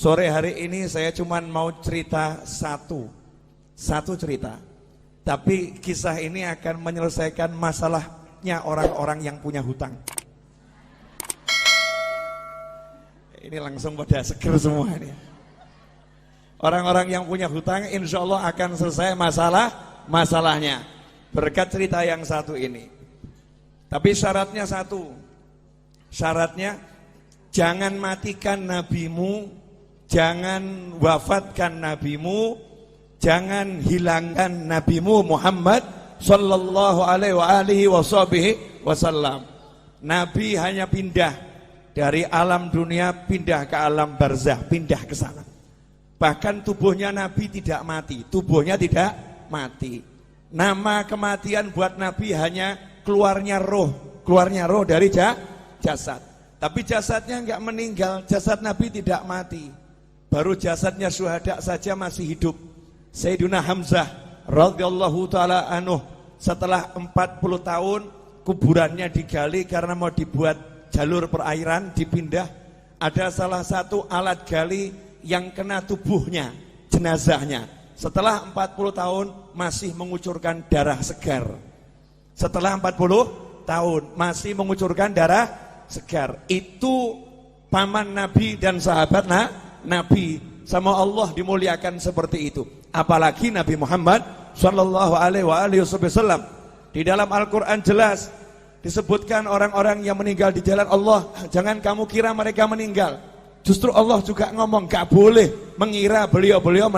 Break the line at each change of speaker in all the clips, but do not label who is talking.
Sore hari ini saya cuma mau cerita satu cerita. Tapi kisah ini akan menyelesaikan masalahnya orang-orang yang punya hutang. Ini langsung pada seger semua ini. Orang-orang yang punya hutang insya Allah akan selesai masalahnya berkat cerita yang satu ini. Tapi syaratnya satu. Syaratnya jangan matikan nabimu, jangan wafatkan nabimu, jangan hilangkan nabimu Muhammad sallallahu alaihi wasallam. Nabi hanya pindah dari alam dunia, pindah ke alam barzah, pindah ke sana. Bahkan tubuhnya Nabi tidak mati, tubuhnya tidak mati. Nama kematian buat Nabi hanya keluarnya roh dari jasad. Tapi jasadnya enggak meninggal, jasad Nabi tidak mati. Baru jasadnya syuhada saja masih hidup. Sayyidina Hamzah radhiyallahu taala anhu setelah 40 tahun kuburannya digali karena mau dibuat jalur perairan, dipindah. Ada salah satu alat gali yang kena tubuhnya, jenazahnya. Setelah 40 tahun masih mengucurkan darah segar. Setelah 40 tahun masih mengucurkan darah segar. Itu paman Nabi dan sahabat Nabi, sama Allah dimuliakan seperti itu. Apalagi Nabi Muhammad sallallahu alaihi wasallam. Di dalam Al-Qur'an jelas disebutkan orang-orang yang meninggal di jalan Allah, jangan kamu kira mereka meninggal. Justru Allah juga ngomong gak boleh mengira beliau-beliau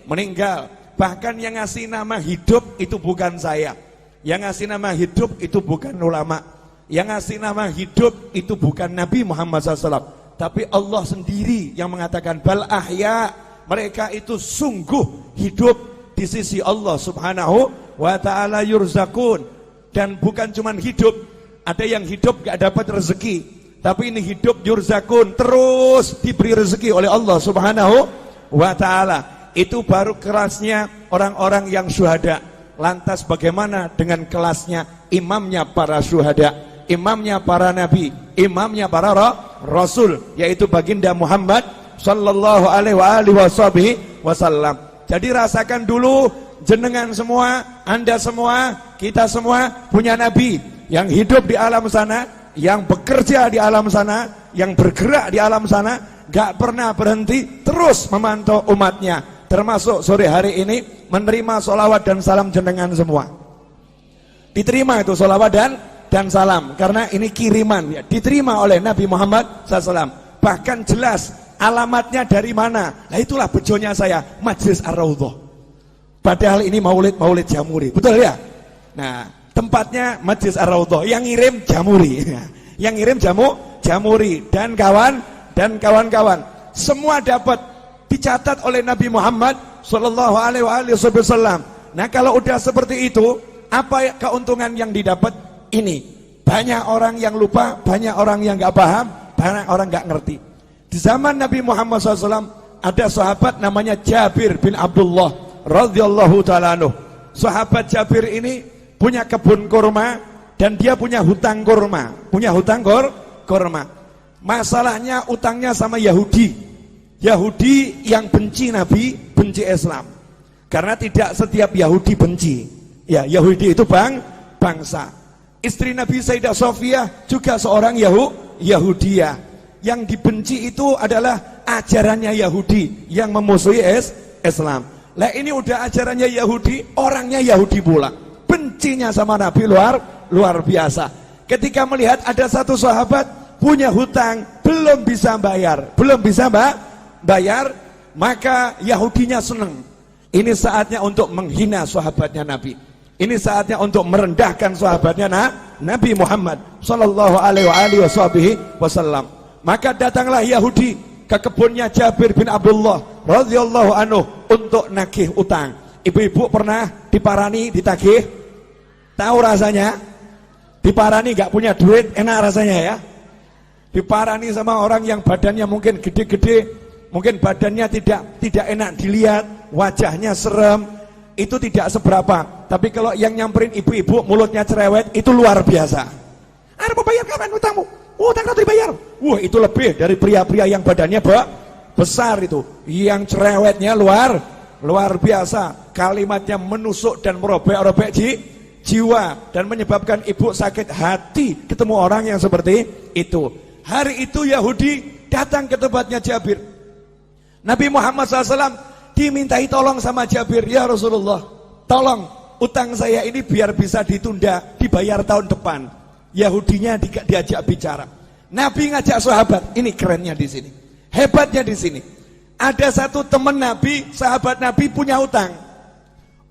meninggal. Bahkan yang ngasih nama hidup itu bukan saya. Yang ngasih nama hidup itu bukan ulama. Yang ngasih nama hidup itu bukan Nabi Muhammad SAW. Tapi Allah sendiri yang mengatakan bal ahya, mereka itu sungguh hidup di sisi Allah subhanahu wa ta'ala yurzakun. Dan bukan cuma hidup, ada yang hidup gak dapat rezeki, tapi ini hidup yurzakun, terus diberi rezeki oleh Allah subhanahu wa ta'ala. Itu baru kelasnya orang-orang yang syuhada. Lantas bagaimana dengan kelasnya imamnya para syuhada, imamnya para nabi, imamnya para rasul, yaitu baginda Muhammad sallallahu alaihi wasallam. Jadi rasakan dulu, jenengan semua, anda semua, kita semua punya nabi yang hidup di alam sana, yang bekerja di alam sana, yang bergerak di alam sana, gak pernah berhenti, terus memantau umatnya. Termasuk sore hari ini menerima sholawat dan salam jenengan semua. Diterima itu sholawat dan salam, karena ini kiriman ya, diterima oleh Nabi Muhammad SAW. Bahkan jelas alamatnya dari mana. Nah itulah bejonya saya, Majlis Ar-Raudhah. Padahal ini maulid Jamuri, betul ya? Nah tempatnya Majlis Ar-Raudhah, yang ngirim Jamuri, yang ngirim Jamuri dan kawan-kawan semua dapat, dicatat oleh Nabi Muhammad sallallahu alaihi wasallam. Nah kalau udah seperti itu, apa keuntungan yang didapat? Ini banyak orang yang lupa, banyak orang yang gak paham, banyak orang gak ngerti. Di zaman Nabi Muhammad SAW ada sahabat namanya Jabir bin Abdullah radhiyallahu ta'ala anhu. Sahabat Jabir ini punya kebun kurma dan dia punya hutang kurma, kurma. Masalahnya utangnya sama Yahudi yang benci Nabi, benci Islam. Karena tidak setiap Yahudi benci. Ya, Yahudi itu bangsa. Istri Nabi Sayyidah Sofiyah juga seorang Yahudiyah. Yang dibenci itu adalah ajarannya Yahudi yang memusuhi Islam. Lah ini udah ajarannya Yahudi, orangnya Yahudi pula. Bencinya sama Nabi luar biasa. Ketika melihat ada satu sahabat punya hutang, belum bisa bayar, maka Yahudinya senang. Ini saatnya untuk menghina sahabatnya Nabi. Ini saatnya untuk merendahkan sahabatnya Nabi Muhammad sallallahu alaihi wasallam. Maka datanglah Yahudi ke kebunnya Jabir bin Abdullah radhiyallahu anhu untuk nagih utang. Ibu-ibu pernah diparani, ditagih? Tahu rasanya? Diparani gak punya duit, enak rasanya ya? Diparani sama orang yang badannya mungkin gede-gede, mungkin badannya tidak enak dilihat, wajahnya serem, itu tidak seberapa. Tapi kalau yang nyamperin ibu-ibu mulutnya cerewet, itu luar biasa. Mau bayar kapan utangmu? Utang nanti dibayar. Wah, itu lebih dari pria-pria yang badannya besar itu, yang cerewetnya luar biasa, kalimatnya menusuk dan merobek-robek jiwa dan menyebabkan ibu sakit hati ketemu orang yang seperti itu. Hari itu Yahudi datang ke tempatnya Jabir. Nabi Muhammad SAW dimintai tolong sama Jabir, ya Rasulullah, tolong utang saya ini biar bisa ditunda, dibayar tahun depan. Yahudinya diajak bicara. Nabi ngajak sahabat, ini kerennya di sini, hebatnya di sini. Ada satu teman Nabi, sahabat Nabi punya utang.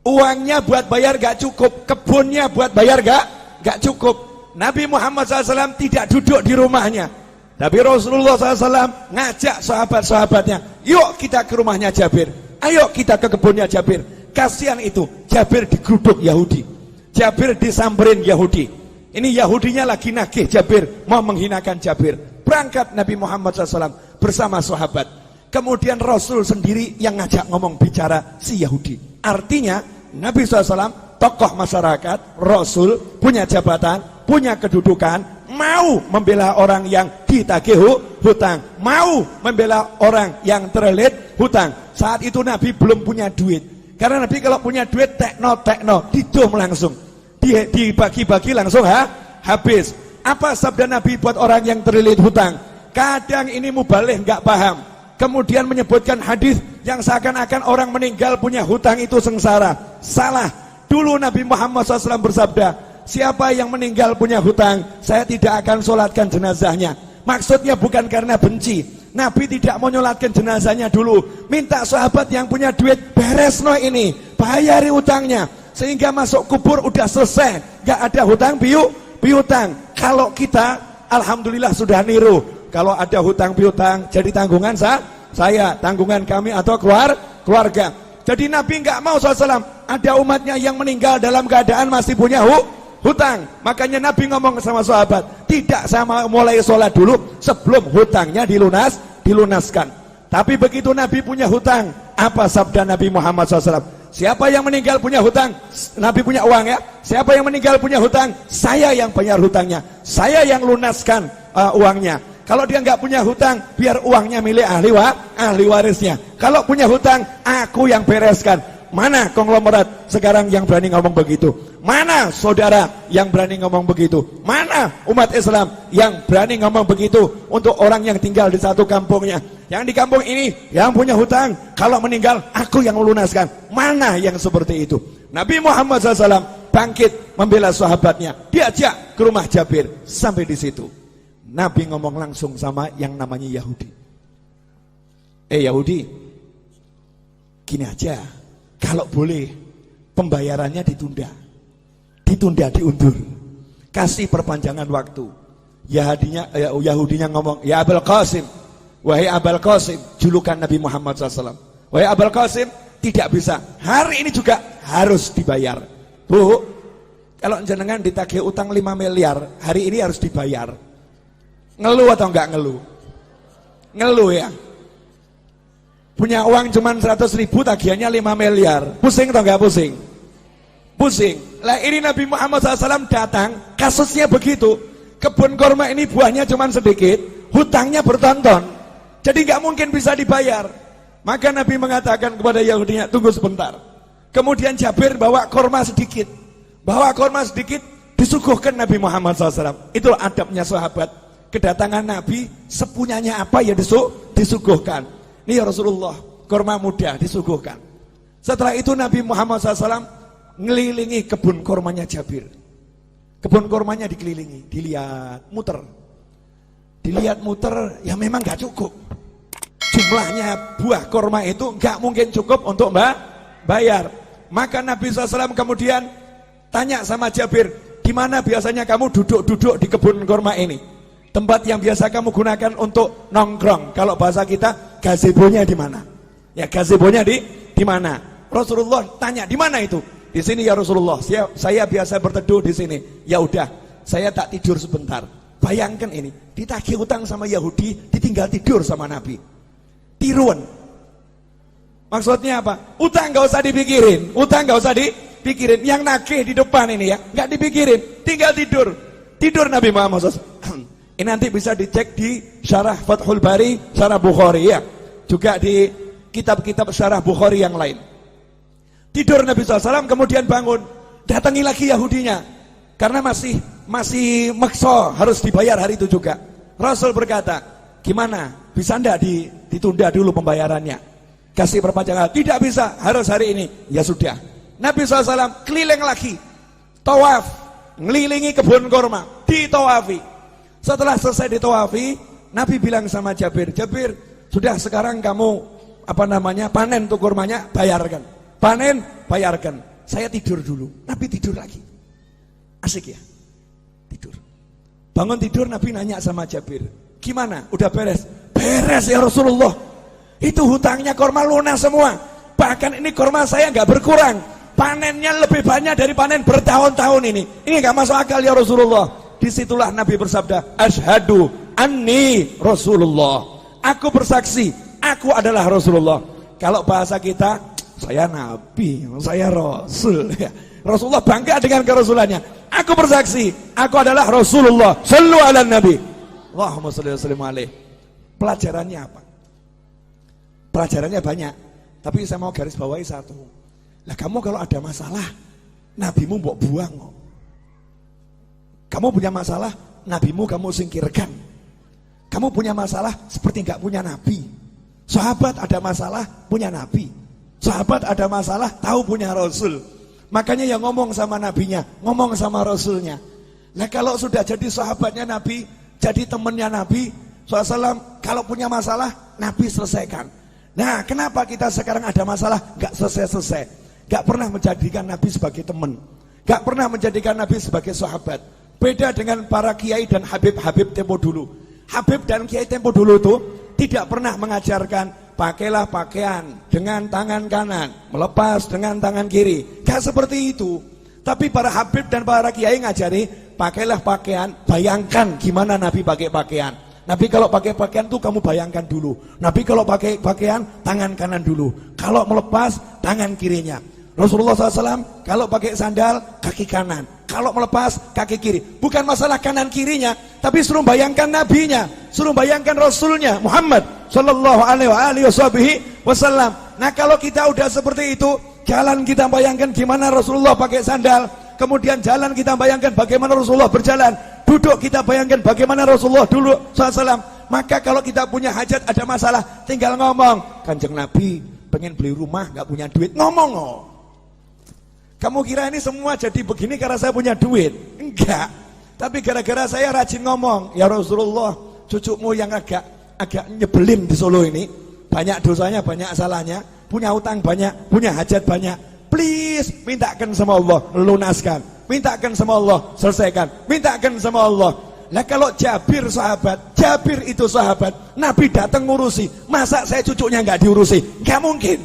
Uangnya buat bayar gak cukup, kebunnya buat bayar gak cukup. Nabi Muhammad SAW tidak duduk di rumahnya. Tapi Rasulullah SAW ngajak sahabat-sahabatnya, yuk kita ke rumahnya Jabir, ayo kita ke kebunnya Jabir. Kasihan itu, Jabir digeruduk Yahudi, Jabir disamperin Yahudi. Ini Yahudinya lagi nagih Jabir, mau menghinakan Jabir. Berangkat Nabi Muhammad SAW bersama sahabat. Kemudian Rasul sendiri yang ngajak ngomong bicara si Yahudi. Artinya Nabi SAW tokoh masyarakat, Rasul punya jabatan, punya kedudukan, mau membela orang yang ditagih hutang, mau membela orang yang terlilit hutang. Saat itu Nabi belum punya duit, karena Nabi kalau punya duit tekno didum langsung, dibagi-bagi langsung habis. Apa sabda Nabi buat orang yang terlilit hutang? Kadang ini mubalih nggak paham, kemudian menyebutkan hadis yang seakan-akan orang meninggal punya hutang itu sengsara. Salah. Dulu Nabi Muhammad SAW bersabda, siapa yang meninggal punya hutang, saya tidak akan sholatkan jenazahnya. Maksudnya bukan karena benci. Nabi tidak mau nyolatkan jenazahnya dulu, minta sahabat yang punya duit, beres no ini, bayari hutangnya, sehingga masuk kubur udah selesai, gak ada hutang piutang. Kalau kita alhamdulillah sudah niru, kalau ada hutang piutang jadi tanggungan saya, tanggungan kami atau keluarga. Jadi Nabi nggak mau SAW ada umatnya yang meninggal dalam keadaan masih punya hutang. Makanya Nabi ngomong sama sahabat, tidak sama mulai sholat dulu sebelum hutangnya dilunaskan. Tapi begitu Nabi punya hutang, apa sabda Nabi Muhammad SAW? Siapa yang meninggal punya hutang, Nabi punya uang ya, siapa yang meninggal punya hutang, saya yang bayar hutangnya, saya yang lunaskan uangnya. Kalau dia nggak punya hutang, biar uangnya milik ahli warisnya. Kalau punya hutang, aku yang bereskan. Mana konglomerat sekarang yang berani ngomong begitu? Mana saudara yang berani ngomong begitu? Mana umat Islam yang berani ngomong begitu untuk orang yang tinggal di satu kampungnya? Yang di kampung ini yang punya hutang, kalau meninggal aku yang melunaskan. Mana yang seperti itu? Nabi Muhammad SAW bangkit membela sahabatnya, diajak ke rumah Jabir. Sampai di situ Nabi ngomong langsung sama yang namanya Yahudi. Yahudi, gini aja, kalau boleh pembayarannya ditunda, diundur, kasih perpanjangan waktu. Yahudinya ngomong, ya Abul Qasim, wahai Abul Qasim, julukan Nabi Muhammad SAW, wahai Abul Qasim, tidak bisa, hari ini juga harus dibayar. Bu, kalau jenengan ditagih utang 5 miliar, hari ini harus dibayar. Ngeluh atau enggak ngeluh? Ngeluh ya. Punya uang cuma 100.000, tagihannya 5 miliar. Pusing atau enggak pusing? Pusing. Lah ini Nabi Muhammad SAW datang, kasusnya begitu. Kebun korma ini buahnya cuma sedikit, hutangnya bertonton, jadi enggak mungkin bisa dibayar. Maka Nabi mengatakan kepada Yahudinya, tunggu sebentar. Kemudian Jabir bawa korma sedikit, disuguhkan Nabi Muhammad SAW. Itulah adabnya sahabat. Kedatangan Nabi, sepunyanya apa ya disuguhkan. Ini ya Rasulullah, korma muda disuguhkan. Setelah itu Nabi Muhammad SAW ngelilingi kebun kormanya Jabir. Kebun kormanya dikelilingi, dilihat muter, ya memang gak cukup. Jumlahnya buah korma itu gak mungkin cukup untuk bayar. Maka Nabi SAW kemudian tanya sama Jabir, di mana biasanya kamu duduk-duduk di kebun korma ini? Tempat yang biasa kamu gunakan untuk nongkrong. Kalau bahasa kita, gazebonya di mana? Ya, gazebonya di mana? Rasulullah tanya, di mana itu? Di sini ya Rasulullah. Saya biasa berteduh di sini. Ya udah, saya tak tidur sebentar. Bayangkan ini, ditagih utang sama Yahudi, ditinggal tidur sama Nabi. Tiruan. Maksudnya apa? Utang nggak usah dipikirin. Yang nagih di depan ini ya, nggak dipikirin, tinggal tidur. Tidur Nabi Muhammad SAW. Ini nanti bisa dicek di Syarah Fathul Bari, Syarah Bukhari ya. juga di kitab-kitab syarah Bukhari yang lain. Tidur Nabi SAW, kemudian bangun, datangi lagi Yahudinya, karena masih maksa harus dibayar hari itu juga. Rasul berkata, gimana, bisa enggak ditunda dulu pembayarannya, kasih perpanjangan? Tidak bisa, harus hari ini. Ya sudah, Nabi SAW keliling lagi, tawaf, ngelilingi kebun kurma, ditawafi. Setelah selesai ditawafi, Nabi bilang sama Jabir, Jabir, sudah sekarang kamu panen tuh kurmanya, bayarkan. Panen, bayarkan. Saya tidur dulu. Nabi tidur lagi. Asik ya? Tidur. Bangun tidur, Nabi nanya sama Jabir, gimana? Udah beres? Beres ya Rasulullah. Itu hutangnya kurma lunas semua. Bahkan ini kurma saya nggak berkurang. Panennya lebih banyak dari panen bertahun-tahun ini. Ini nggak masuk akal ya Rasulullah. Disitulah Nabi bersabda, Ashhadu anni Rasulullah. Aku bersaksi, aku adalah Rasulullah. Kalau bahasa kita, saya Nabi, saya Rasul. Rasulullah bangga dengan kerasulannya. Aku bersaksi, aku adalah Rasulullah. Sallu ala Nabi. Allahumma shalli wa sallim alaih. Pelajarannya apa? Pelajarannya banyak, tapi saya mau garis bawahi satu. Lah kamu kalau ada masalah, nabimu mbok buang. Kamu punya masalah, nabimu kamu singkirkan. Kamu punya masalah seperti enggak punya nabi. Sahabat ada masalah, punya nabi. Sahabat ada masalah, tahu punya Rasul. Makanya yang ngomong sama nabinya, ngomong sama Rasulnya. Nah kalau sudah jadi sahabatnya Nabi, jadi temannya Nabi SAW, kalau punya masalah, Nabi selesaikan. Nah kenapa kita sekarang ada masalah, gak selesai-selesai. Gak pernah menjadikan Nabi sebagai teman, gak pernah menjadikan Nabi sebagai sahabat. Beda dengan para kiai dan habib-habib tempo dulu. Habib dan kiai tempo dulu tuh tidak pernah mengajarkan pakailah pakaian dengan tangan kanan, melepas dengan tangan kiri. Gak seperti itu. Tapi para habib dan para kiai ngajari, pakailah pakaian, bayangkan gimana Nabi pakai pakaian. Nabi kalau pakai pakaian tuh kamu bayangkan dulu. Nabi kalau pakai pakaian, tangan kanan dulu. Kalau melepas, tangan kirinya. Rasulullah SAW kalau pakai sandal, kaki kanan. Kalau melepas, kaki kiri. Bukan masalah kanan kirinya, tapi suruh bayangkan nabinya, suruh bayangkan Rasulnya Muhammad Sallallahu alaihi wasallam. Nah kalau kita udah seperti itu, jalan kita bayangkan gimana Rasulullah pakai sandal. Kemudian jalan kita bayangkan bagaimana Rasulullah berjalan. Duduk kita bayangkan bagaimana Rasulullah dulu SAW. Maka kalau kita punya hajat, ada masalah, tinggal ngomong, Kanjeng Nabi pengen beli rumah, gak punya duit, ngomong. Kamu kira ini semua jadi begini karena saya punya duit? Enggak. Tapi gara-gara saya rajin ngomong, ya Rasulullah, cucumu yang agak nyebelin di Solo ini, banyak dosanya, banyak salahnya, punya utang banyak, punya hajat banyak. Please, mintakan sama Allah, lunaskan. Mintakan sama Allah, selesaikan. Mintakan sama Allah. Nah kalau Jabir sahabat, Jabir itu sahabat, Nabi datang ngurusi, masa saya cucunya nggak diurusi? Nggak mungkin.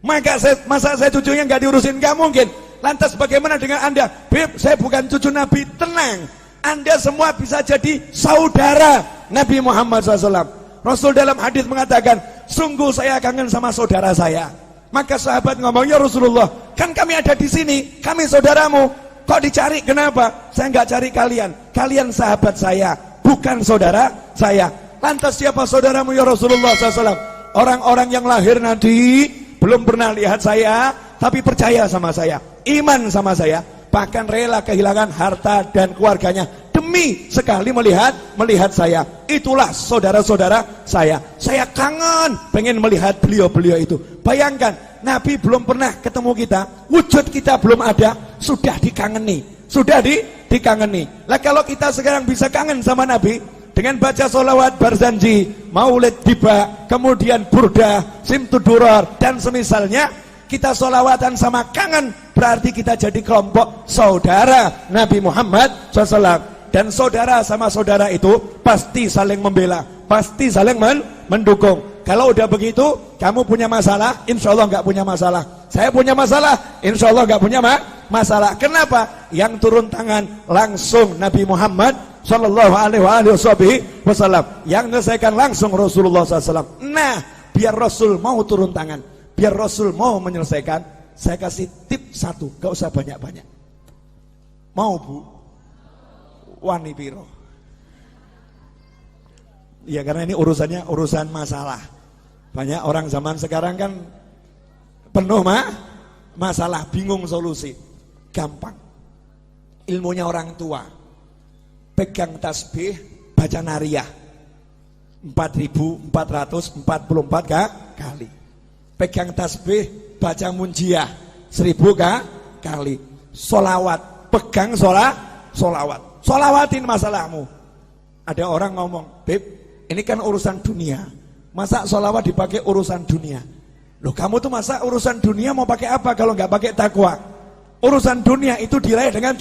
Masa saya cucunya nggak diurusin? Nggak mungkin. Lantas bagaimana dengan Anda? Beb, saya bukan cucu Nabi. Tenang, Anda semua bisa jadi saudara Nabi Muhammad SAW. Rasul dalam hadis mengatakan, sungguh saya kangen sama saudara saya. Maka sahabat ngomong, ya Rasulullah, kan kami ada di sini, kami saudaramu. Kok dicari? Kenapa? Saya nggak cari kalian. Kalian sahabat saya, bukan saudara saya. Lantas siapa saudaramu ya Rasulullah SAW? Orang-orang yang lahir nanti belum pernah lihat saya, tapi percaya sama saya, iman sama saya, bahkan rela kehilangan harta dan keluarganya demi sekali melihat saya. Itulah saudara-saudara saya. Saya kangen pengen melihat beliau-beliau itu. Bayangkan, Nabi belum pernah ketemu kita, wujud kita belum ada, sudah dikangeni, dikangeni. Lah kalau kita sekarang bisa kangen sama Nabi dengan baca sholawat Barzanji, Maulid Tiba, kemudian Burdah, Simtudurar dan semisalnya, kita sholawatan sama kangen, berarti kita jadi kelompok saudara Nabi Muhammad SAW. Dan saudara sama saudara itu pasti saling membela, pasti saling mendukung. Kalau udah begitu, kamu punya masalah, insya Allah nggak punya masalah. Saya punya masalah, insya Allah nggak punya masalah. Kenapa? Yang turun tangan langsung Nabi Muhammad Sallallahu alaihi wasallam, yang menyelesaikan langsung Rasulullah SAW. Nah, biar Rasul mau turun tangan, biar Rasul mau menyelesaikan, saya kasih tip satu, gak usah banyak-banyak. Mau Bu? Wani piro? Ya karena ini urusannya urusan masalah. Banyak orang zaman sekarang kan penuh masalah, bingung solusi. Gampang. Ilmunya orang tua. Pegang tasbih, baca nariyah 4.444 kali. Pegang tasbih, baca munjiah 1.000 kali. Solawat, pegang solawat. Solawatin masalahmu. Ada orang ngomong, Beb, ini kan urusan dunia. Masa solawat dipakai urusan dunia? Loh, kamu tuh masa urusan dunia mau pakai apa kalau nggak pakai takwa? Urusan dunia itu diraih dengan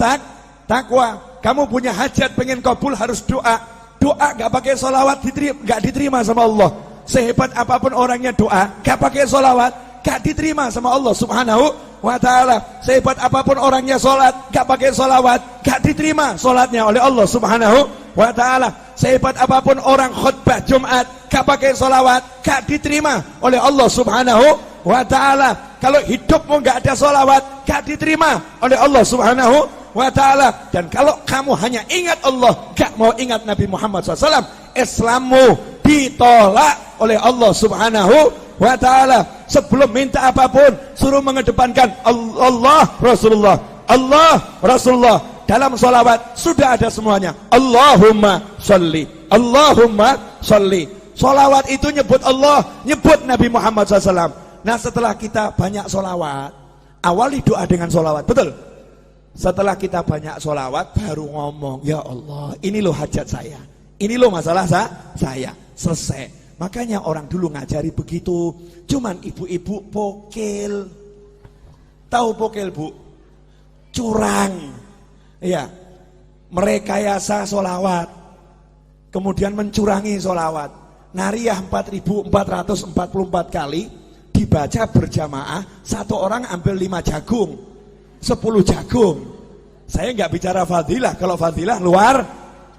takwa. Kamu punya hajat pengen kabul harus doa. Doa nggak pakai solawat nggak diterima sama Allah. Sehebat apapun orangnya doa, nggak pakai solawat nggak diterima sama Allah Subhanahu wa Ta'ala. Sehebat apapun orangnya sholat, nggak pakai solawat nggak diterima sholatnya oleh Allah Subhanahu wa Ta'ala. Sehebat apapun orang khutbah Jumat, gak pakai solawat, gak diterima oleh Allah Subhanahu wa Ta'ala. Kalau hidupmu gak ada solawat, gak diterima oleh Allah Subhanahu wa Ta'ala. Dan kalau kamu hanya ingat Allah, gak mau ingat Nabi Muhammad SAW, Islammu ditolak oleh Allah Subhanahu wa Ta'ala. Sebelum minta apapun, suruh mengedepankan Allah Rasulullah, Allah Rasulullah. Dalam sholawat sudah ada semuanya. Allahumma sholli, Allahumma sholli. Sholawat itu nyebut Allah, nyebut Nabi Muhammad SAW. Nah, setelah kita banyak sholawat, awali doa dengan sholawat, betul? Setelah kita banyak sholawat, baru ngomong, ya Allah, ini loh hajat saya, ini loh masalah saya, selesai. Makanya orang dulu ngajari begitu. Cuman ibu-ibu pokil. Tahu pokil, Bu? Curang. Iya, merekayasa solawat, kemudian mencurangi solawat. Nariyah 4.444 kali dibaca berjamaah, satu orang ambil 5 jagung, 10 jagung. Saya nggak bicara fadilah, kalau fadilah luar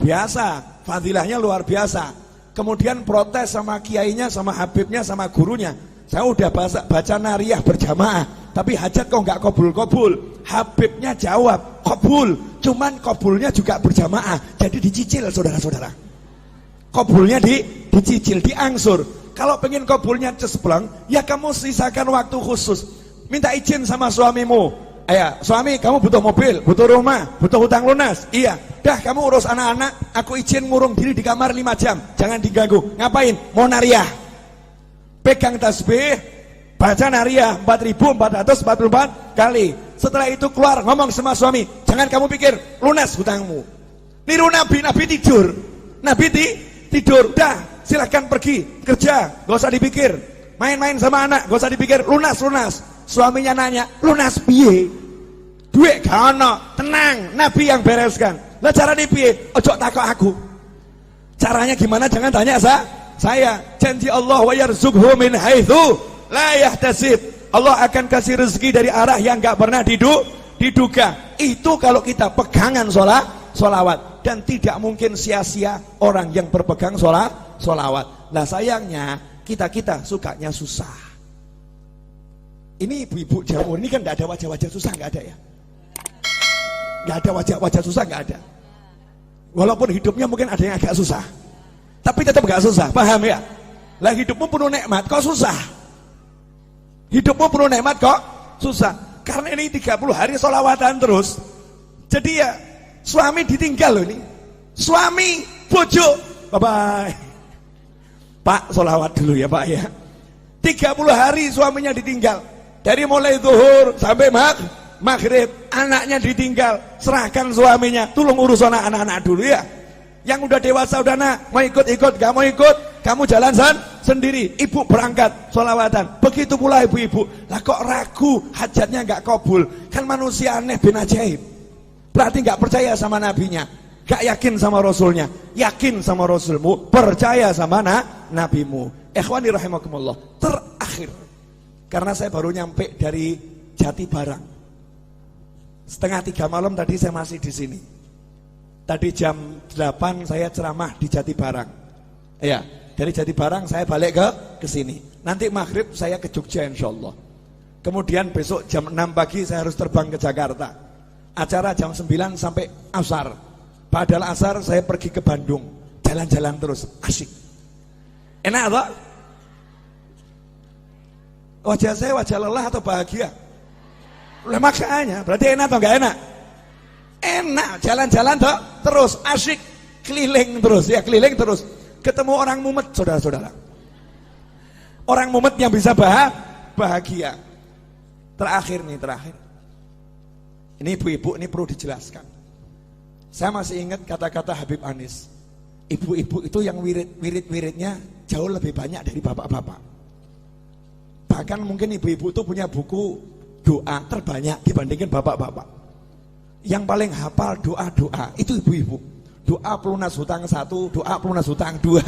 biasa, fadilahnya luar biasa. Kemudian protes sama kiainya, sama habibnya, sama gurunya. Saya udah baca nariyah berjamaah, tapi hajat kok nggak kabul-kabul. Habibnya jawab kabul, cuman kabulnya juga berjamaah, jadi dicicil saudara-saudara. Kabulnya dicicil, diangsur. Kalau pengen kabulnya cespleng, ya kamu sisakan waktu khusus. Minta izin sama suamimu. Ya, suami, kamu butuh mobil, butuh rumah, butuh hutang lunas. Iya, dah kamu urus anak-anak, aku izin ngurung diri di kamar 5 jam, jangan diganggu. Ngapain? Mau nariyah. Pegang tasbih, baca nariyah 4.444 kali. Setelah itu keluar ngomong sama suami, jangan kamu pikir lunas hutangmu. Niru Nabi, Nabi tidur. Nabi tidur, dah silahkan pergi kerja, gak usah dipikir. Main-main sama anak, gak usah dipikir, lunas. Suaminya nanya, lunas piye? Duit gak ono, tenang, Nabi yang bereskan. Lah caranya piye? Ojo takok aku. Caranya gimana? Jangan tanya saya. Janji Allah wa yarzuqhu min haitsu la yahtasib. Allah akan kasih rezeki dari arah yang gak pernah diduga. Itu kalau kita pegangan sholawat. Dan tidak mungkin sia-sia orang yang berpegang sholawat. Nah sayangnya kita sukanya susah. Ini ibu-ibu Jawa ini kan gak ada wajah-wajah susah, gak ada ya. Gak ada wajah-wajah susah, gak ada. Walaupun hidupnya mungkin ada yang agak susah, tapi tetap gak susah, paham ya? Lah hidupmu penuh nikmat kok susah. Hidupmu penuh nikmat kok susah. Karena ini 30 hari sholawatan terus. Jadi ya suami ditinggal loh ini. Suami, bojo, bye-bye. Pak, sholawat dulu ya Pak ya. 30 hari suaminya ditinggal. Dari mulai zuhur sampai maghrib, anaknya ditinggal. Serahkan suaminya, tolong urus anak-anak dulu ya. Yang udah dewasa udah nak, mau ikut-ikut, gak mau ikut, kamu jalan sendiri. Ibu berangkat sholawatan. Begitu pula ibu-ibu. Lah kok ragu, hajatnya gak kabul. Kan manusia aneh bin ajaib. Berarti gak percaya sama nabinya, gak yakin sama rasulnya. Yakin sama rasulmu, percaya sama nabimu. Ikhwani rahimakumullah. Terakhir, karena saya baru nyampe dari Jatibarang. 2:30 malam tadi saya masih di sini. Tadi jam 8 saya ceramah di Jatibarang. Ya, dari Jatibarang saya balik ke sini. Nanti maghrib saya ke Jogja insyaallah. Kemudian besok jam 6 pagi saya harus terbang ke Jakarta. Acara jam 9 sampai asar. Padahal asar saya pergi ke Bandung. Jalan-jalan terus, asik. Enak toh? Wajah saya wajah lelah atau bahagia? Lah makanya, berarti enak atau enggak enak? Enak, jalan-jalan terus, asyik, keliling terus, ya keliling terus. Ketemu orang mumet, saudara-saudara. Orang mumet yang bisa bahagia. Terakhir. Ini ibu-ibu, ini perlu dijelaskan. Saya masih ingat kata-kata Habib Anis. Ibu-ibu itu yang wirid-wiridnya jauh lebih banyak dari bapak-bapak. Bahkan mungkin ibu-ibu itu punya buku doa terbanyak dibandingkan bapak-bapak. Yang paling hafal doa-doa itu ibu-ibu. Doa pelunas hutang 1, doa pelunas hutang 2,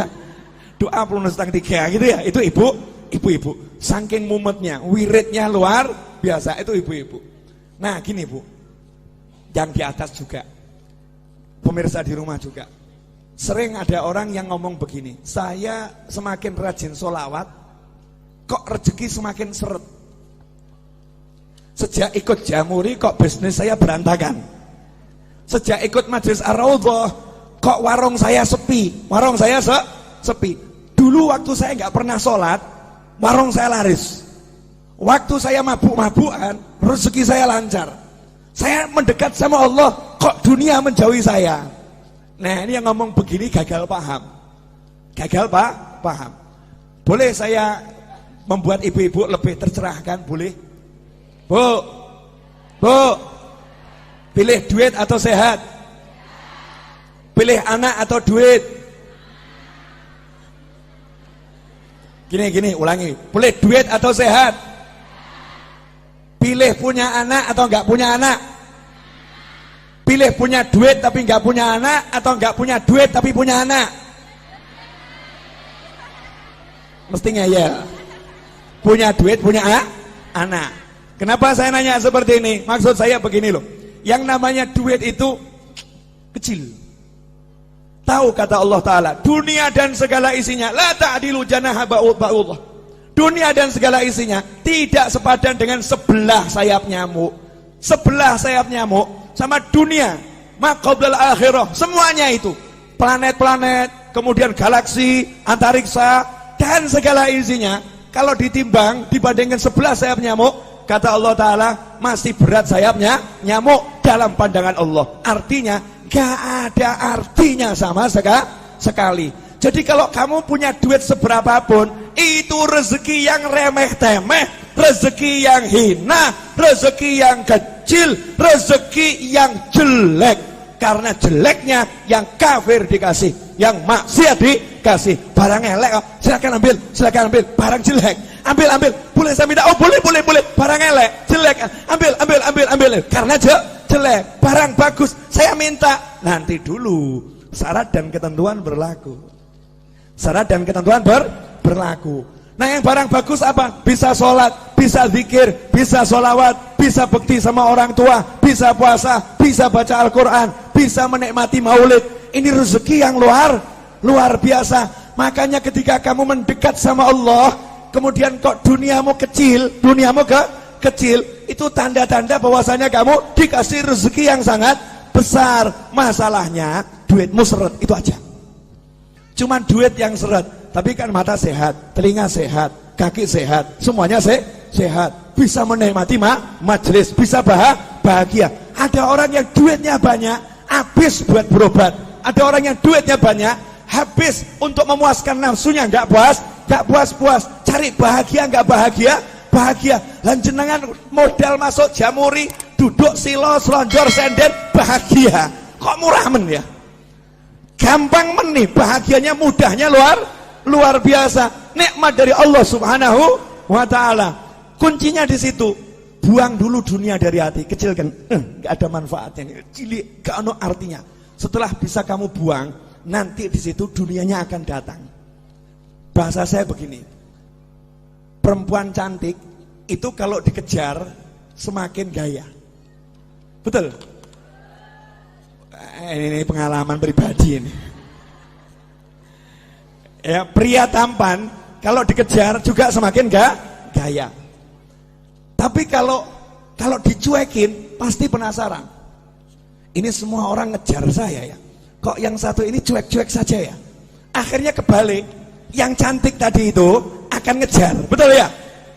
doa pelunas hutang 3 gitu ya. Itu ibu-ibu. Saking mumetnya, wiridnya luar biasa, itu ibu-ibu. Nah gini Bu, yang di atas juga, pemirsa di rumah juga, sering ada orang yang ngomong begini, saya semakin rajin sholawat, kok rezeki semakin seret. Sejak ikut Jamuri kok bisnis saya berantakan. Sejak ikut Majelis Ar-Raudhah kok warung saya sepi. Warung saya sepi. Dulu waktu saya nggak pernah sholat, warung saya laris. Waktu saya mabuk-mabukan, rezeki saya lancar. Saya mendekat sama Allah, kok dunia menjauhi saya. Nah ini yang ngomong begini gagal paham. Gagal paham. Boleh saya membuat ibu-ibu lebih tercerahkan? Boleh? Bu, pilih duit atau sehat? Pilih anak atau duit? Gini, ulangi. Pilih duit atau sehat? Pilih punya anak atau enggak punya anak? Pilih punya duit tapi enggak punya anak, atau enggak punya duit tapi punya anak? Mestinya ya. Punya duit, punya anak. Kenapa saya nanya seperti ini? Maksud saya begini loh. Yang namanya duit itu kecil. Tahu kata Allah Ta'ala, dunia dan segala isinya la ta'dilu janaha ba'udullah. Dunia dan segala isinya tidak sepadan dengan sebelah sayap nyamuk. Sebelah sayap nyamuk sama dunia, maqablal akhirah, semuanya itu. Planet-planet, kemudian galaksi, antariksa, dan segala isinya, kalau ditimbang dibandingkan sebelah sayap nyamuk, kata Allah Ta'ala, masih berat sayapnya nyamuk dalam pandangan Allah. Artinya gak ada artinya sama sekali. Jadi kalau kamu punya duit seberapapun, itu rezeki yang remeh-temeh, rezeki yang hina, rezeki yang kecil, rezeki yang jelek. Karena jeleknya yang kafir dikasih, yang maksiat dikasih. Barang elek, silakan ambil, barang jelek, ambil, boleh saya minta? Oh boleh, barang elek, jelek, ambil, karena jelek. Barang bagus, saya minta. Nanti dulu, syarat dan ketentuan berlaku. Syarat dan ketentuan berlaku. Nah yang barang bagus apa? Bisa sholat, bisa zikir, bisa sholawat, bisa bekti sama orang tua, bisa puasa, bisa baca Al-Quran, bisa menikmati maulid. Ini rezeki yang luar biasa. Makanya ketika kamu mendekat sama Allah, kemudian kok duniamu kecil, kecil, itu tanda-tanda bahwasanya kamu dikasih rezeki yang sangat besar. Masalahnya duitmu seret, itu aja. Cuman duit yang seret, tapi kan mata sehat, telinga sehat, kaki sehat, semuanya sehat, bisa menikmati majelis, bisa bahagia. Ada orang yang duitnya banyak, habis buat berobat. Ada orang yang duitnya banyak, habis untuk memuaskan nafsunya, nggak puas, cari bahagia, nggak bahagia. Lanjenengan modal masuk Jamuri, duduk silo, selonjor, senden, bahagia. Kok murah men ya? Gampang men nih, bahagianya, mudahnya luar biasa. Nikmat dari Allah Subhanahu wa Ta'ala. Kuncinya di situ. Buang dulu dunia dari hati, kecilkan, nggak ada manfaatnya, cilik, gak ada artinya. Setelah bisa kamu buang, nanti di situ dunianya akan datang. Bahasa saya begini, perempuan cantik itu kalau dikejar semakin gaya. Betul? Ini pengalaman pribadi ini. Ya, pria tampan kalau dikejar juga semakin gaya. Tapi kalau dicuekin pasti penasaran. Ini semua orang ngejar saya ya. Kok yang satu ini cuek-cuek saja ya? Akhirnya kebalik. Yang cantik tadi itu akan ngejar, betul ya?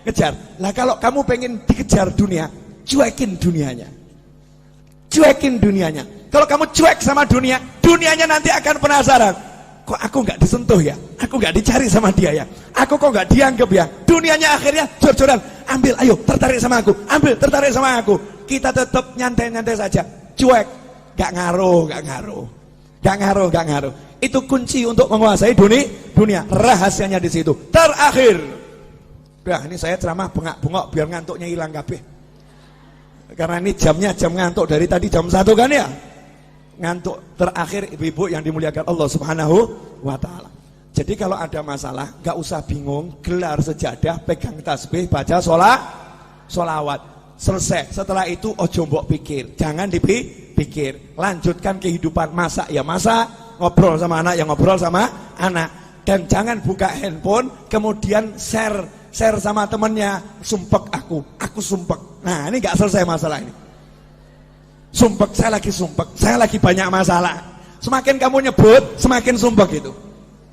ngejar. Lah kalau kamu pengen dikejar dunia, cuekin dunianya. Cuekin dunianya. Kalau kamu cuek sama dunia, dunianya nanti akan penasaran. Kok aku nggak disentuh ya? Aku nggak dicari sama dia ya? Aku kok nggak dianggap ya? Dunianya akhirnya jor-joran. Ambil, ayo, tertarik sama aku. Ambil, tertarik sama aku. Kita tetap nyantai-nyantai saja. Cuek, nggak ngaruh. Gak ngaruh. Itu kunci untuk menguasai dunia. Rahasianya di situ. Terakhir. Nah, ini saya ceramah bengak-bengok biar ngantuknya hilang kabeh. Karena ini jamnya jam ngantuk dari tadi jam 1 kan ya. Ngantuk. Terakhir ibu-ibu yang dimuliakan Allah Subhanahu wa taala. Jadi kalau ada masalah, gak usah bingung, gelar sejadah, pegang tasbih, baca sholawat. Selesai. Setelah itu ojo mbok pikir. Jangan dipikir. Lanjutkan kehidupan. Masak ya masak, ngobrol sama anak ya ngobrol sama anak. Dan jangan buka handphone kemudian share sama temennya. Sumpek aku sumpek. Nah ini gak selesai masalah ini. Sumpek, saya lagi banyak masalah. Semakin kamu nyebut, semakin sumpek itu.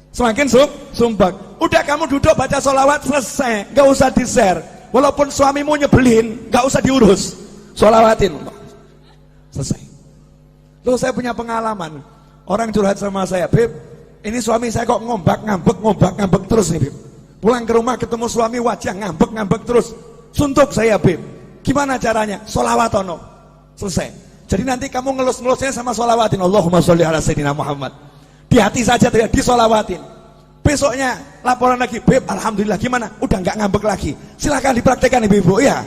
Semakin sumpek. Udah kamu duduk baca sholawat, selesai. Gak usah di-share. Walaupun suamimu nyebelin, gak usah diurus. Sholawatin. Selesai. Loh saya punya pengalaman. Orang curhat sama saya, Beb, ini suami saya kok ngambek terus nih, Beb. Pulang ke rumah ketemu suami wajah ngambek terus. Suntuk saya, Beb. Gimana caranya? Sholawatono. Selesai. Jadi nanti kamu ngelus-ngelusnya sama sholawatin. Allahumma sholli ala sayyidina Muhammad. Di hati saja tidak disolawatin. Besoknya laporan lagi, Beb, alhamdulillah gimana? Udah nggak ngambek lagi. Silahkan dipraktekkan ibu-ibu ya.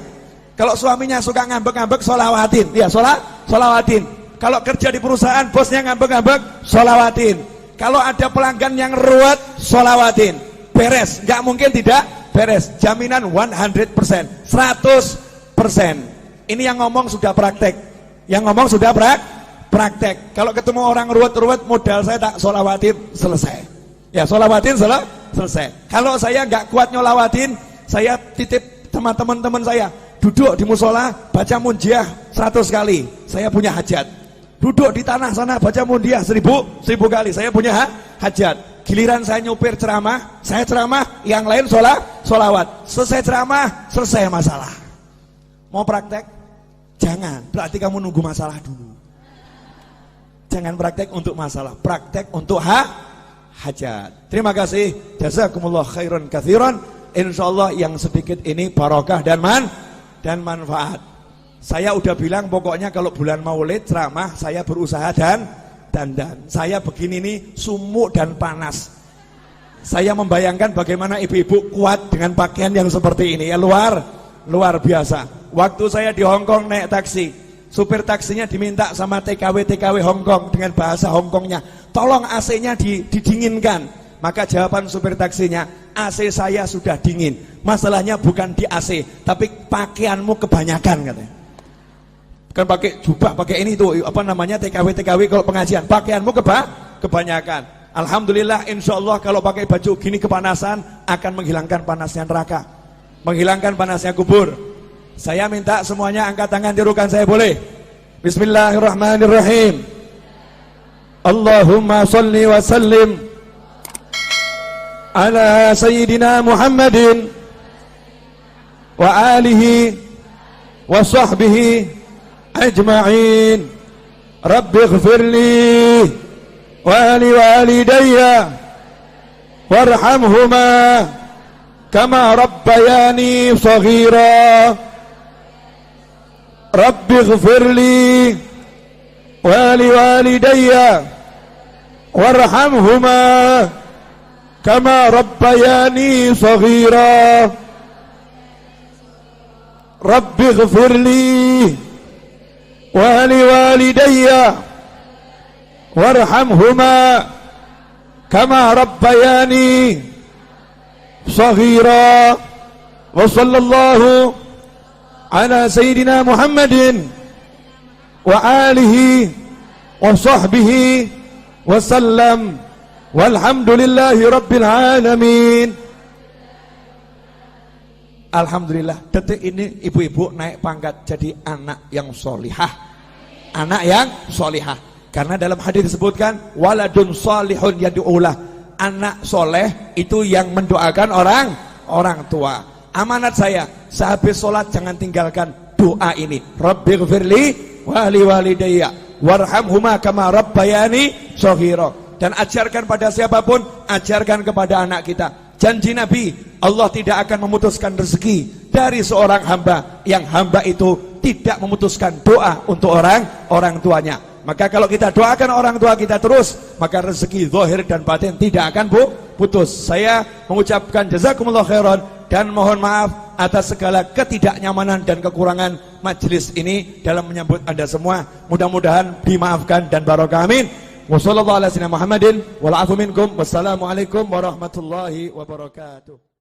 Kalau suaminya suka ngambek-ngambek, sholawatin. Ya, sholawatin. Kalau kerja di perusahaan, bosnya ngambek-ngambek, sholawatin. Kalau ada pelanggan yang ruwet, sholawatin. Beres, nggak mungkin tidak beres. Jaminan 100%, 100%. Ini yang ngomong sudah praktek. Yang ngomong sudah praktek. Kalau ketemu orang ruwet-ruwet, modal saya tak sholawatin, selesai. Ya, sholawatin selesai. Kalau saya nggak kuat nyolawatin, saya titip sama teman-teman saya, duduk di musola, baca munjiah 100 kali, saya punya hajat. Duduk di tanah sana, baca munjiah 1000 kali, saya punya hajat. Giliran saya nyupir ceramah, saya ceramah, yang lain sholawat. Selesai ceramah, selesai masalah. Mau praktek? Jangan, berarti kamu nunggu masalah dulu. Jangan praktek untuk masalah, praktek untuk hajat. Terima kasih. Jazakumullah khairan katsiran. Insyaallah yang sedikit ini barokah dan manfaat. Saya udah bilang pokoknya kalau bulan Maulid ceramah saya berusaha dan saya begini nih sumuk dan panas. Saya membayangkan bagaimana ibu-ibu kuat dengan pakaian yang seperti ini ya, luar biasa. Waktu saya di Hongkong naik taksi, supir taksinya diminta sama TKW Hongkong dengan bahasa Hongkongnya, tolong AC-nya didinginkan. Maka jawaban supir taksinya, AC saya sudah dingin. Masalahnya bukan di AC, tapi pakaianmu kebanyakan katanya. Bukan pakai jubah, pakai ini tuh apa namanya TKW kalau pengajian, pakaianmu kebanyakan. Alhamdulillah, insyaallah kalau pakai baju gini kepanasan akan menghilangkan panasnya neraka, menghilangkan panasnya kubur. Saya minta semuanya angkat tangan, tirukan saya boleh? Bismillahirrahmanirrahim. Allahumma sholli wa sallim ala sayyidina Muhammadin wa alihi wa sahbihi ajma'in. Rabbi ighfirli wa li walidayya warhamhuma kama rabbayani shaghira. Rabbi ighfirli wa li walidayya warhamhuma kama rabbayani shaghira. Rabbi ighfirli wa li walidayya warhamhuma kama rabbayani shaghira. Wa sallallahu ala sayyidina Muhammadin wa alihi wa sahbihi wa sallam walhamdulillahi rabbil alamin. Alhamdulillah, detik ini ibu-ibu naik pangkat jadi anak yang solihah. Anak yang solihah. Karena dalam hadis disebutkan waladun solihun yad'ulah. Anak soleh itu yang mendoakan orang tua. amanat saya, sehabis sholat jangan tinggalkan doa ini. Rabbighfirli wa li walidayya warhamhuma kama rabbayani shaghira. Dan ajarkan pada siapapun, ajarkan kepada anak kita. Janji Nabi, Allah tidak akan memutuskan rezeki dari seorang hamba yang hamba itu tidak memutuskan doa untuk orang tuanya. Maka kalau kita doakan orang tua kita terus, maka rezeki zahir dan batin tidak akan putus. Saya mengucapkan jazakumullah khairan dan mohon maaf atas segala ketidaknyamanan dan kekurangan majelis ini dalam menyambut Anda semua. Mudah-mudahan dimaafkan dan barokah, amin. Wassallallahu ala sayyidina Muhammadin wal afu minkum. Wassalamualaikum warahmatullahi wabarakatuh.